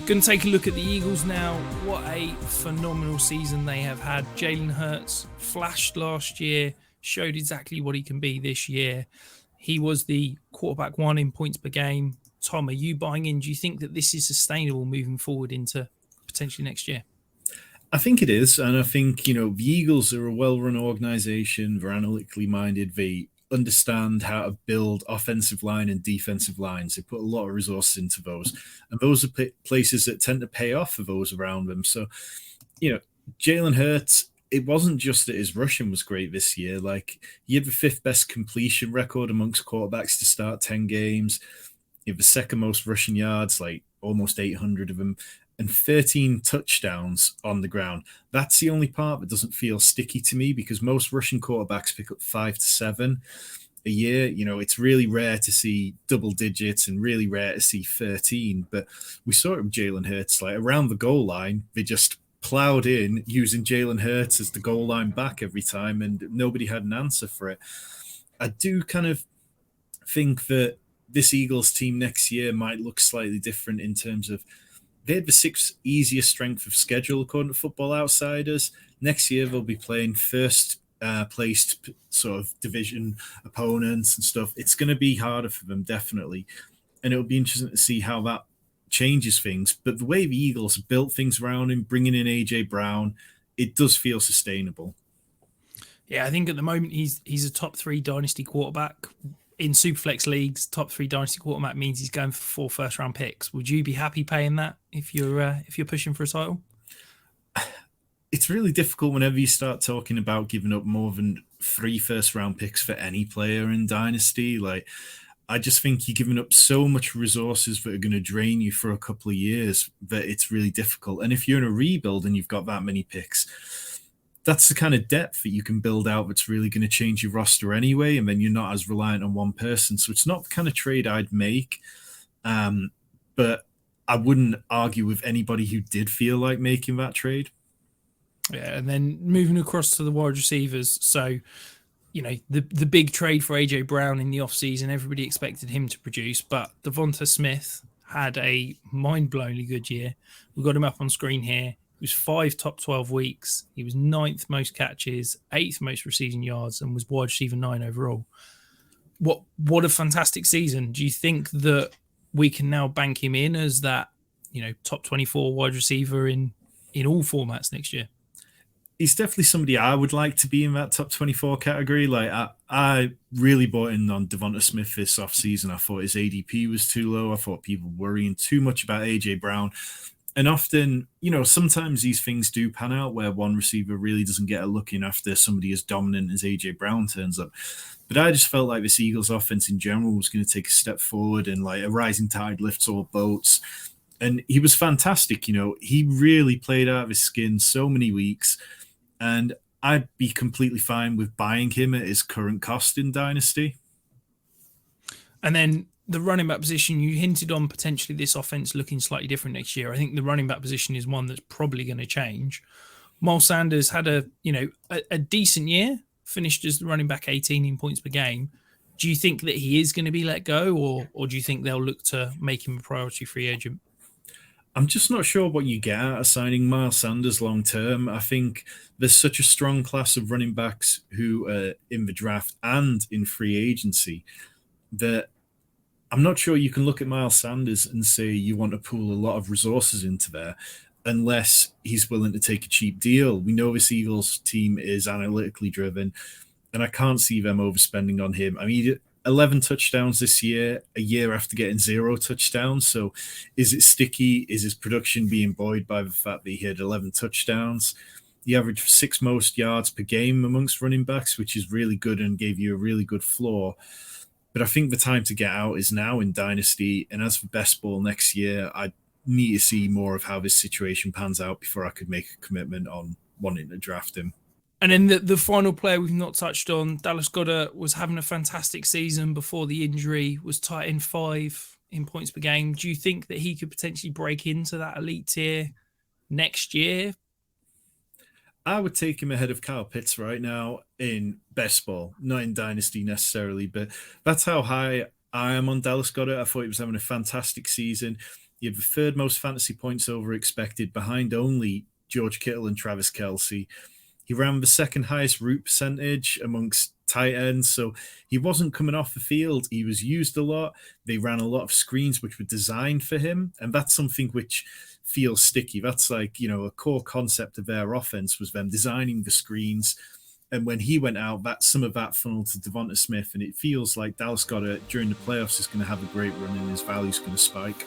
Going to take a look at the Eagles now. What a phenomenal season they have had. Jalen Hurts flashed last year, showed exactly what he can be this year. He was the quarterback one in points per game. Tom, are you buying in? Do you think that this is sustainable moving forward into potentially next year? I think it is. And I think, the Eagles are a well run organization. They're analytically minded. They understand how to build offensive line and defensive lines. They put a lot of resources into those. And those are places that tend to pay off for those around them. So, Jalen Hurts, it wasn't just that his rushing was great this year. Like, he had the fifth best completion record amongst quarterbacks to start 10 games. He had the second most rushing yards, like almost 800 of them, and 13 touchdowns on the ground. That's the only part that doesn't feel sticky to me because most Russian quarterbacks pick up 5 to 7 a year. It's really rare to see double digits and really rare to see 13. But we saw it with Jalen Hurts, like around the goal line, they just plowed in using Jalen Hurts as the goal line back every time, and nobody had an answer for it. I do kind of think that this Eagles team next year might look slightly different in terms of they had the sixth easiest strength of schedule according to Football Outsiders. Next year they'll be playing first placed sort of division opponents and stuff. It's going to be harder for them, definitely. And it'll be interesting to see how that changes things. But the way the Eagles built things around him, bringing in A.J. Brown, it does feel sustainable. Yeah, I think at the moment he's a top 3 dynasty quarterback. In Superflex leagues, top 3 dynasty quarterback means he's going for 4 first-round picks. Would you be happy paying that if you're pushing for a title? It's really difficult whenever you start talking about giving up more than 3 first-round picks for any player in dynasty. Like, I just think you're giving up so much resources that are going to drain you for a couple of years that it's really difficult. And if you're in a rebuild and you've got that many picks, that's the kind of depth that you can build out that's really going to change your roster anyway, and then you're not as reliant on one person. So it's not the kind of trade I'd make, but I wouldn't argue with anybody who did feel like making that trade. Yeah, and then moving across to the wide receivers. So, the big trade for A.J. Brown in the offseason, everybody expected him to produce, but Devonta Smith had a mind-blowingly good year. We've got him up on screen here. He was 5 top 12 weeks. He was 9th most catches, 8th most receiving yards, and was wide receiver 9 overall. What a fantastic season. Do you think that we can now bank him in as that, top 24 wide receiver in all formats next year? He's definitely somebody I would like to be in that top 24 category. Like, I really bought in on Devonta Smith this offseason. I thought his ADP was too low. I thought people were worrying too much about A.J. Brown. And often, sometimes these things do pan out where one receiver really doesn't get a look in after somebody as dominant as A.J. Brown turns up. But I just felt like this Eagles offense in general was going to take a step forward, and like a rising tide lifts all boats. And he was fantastic. He really played out of his skin so many weeks. And I'd be completely fine with buying him at his current cost in Dynasty. And then the running back position, you hinted on potentially this offense looking slightly different next year. I think the running back position is one that's probably going to change. Miles Sanders had a decent year, finished as the running back 18 in points per game. Do you think that he is going to be let go, or do you think they'll look to make him a priority free agent? I'm just not sure what you get out of signing Miles Sanders long term. I think there's such a strong class of running backs who are in the draft and in free agency that I'm not sure you can look at Miles Sanders and say you want to pool a lot of resources into there unless he's willing to take a cheap deal. We know this Eagles team is analytically driven, and I can't see them overspending on him. I mean, 11 touchdowns this year, a year after getting 0 touchdowns. So is it sticky? Is his production being buoyed by the fact that he had 11 touchdowns? He averaged 6th most yards per game amongst running backs, which is really good and gave you a really good floor. But I think the time to get out is now in Dynasty. And as for best ball next year, I need to see more of how this situation pans out before I could make a commitment on wanting to draft him. And then the final player we've not touched on, Dallas Goedert, was having a fantastic season before the injury, was tight in 5 in points per game. Do you think that he could potentially break into that elite tier next year? I would take him ahead of Kyle Pitts right now in best ball, not in Dynasty necessarily, but that's how high I am on Dallas Goedert. I thought he was having a fantastic season. He had the third most fantasy points over expected, behind only George Kittle and Travis Kelsey. He ran the second highest route percentage amongst tight ends. So he wasn't coming off the field. He was used a lot. They ran a lot of screens which were designed for him. And that's something which feels sticky. That's like, a core concept of their offense was them designing the screens. And when he went out, that some of that funneled to Devonta Smith. And it feels like Dallas Goedert during the playoffs is going to have a great run and his value's going to spike.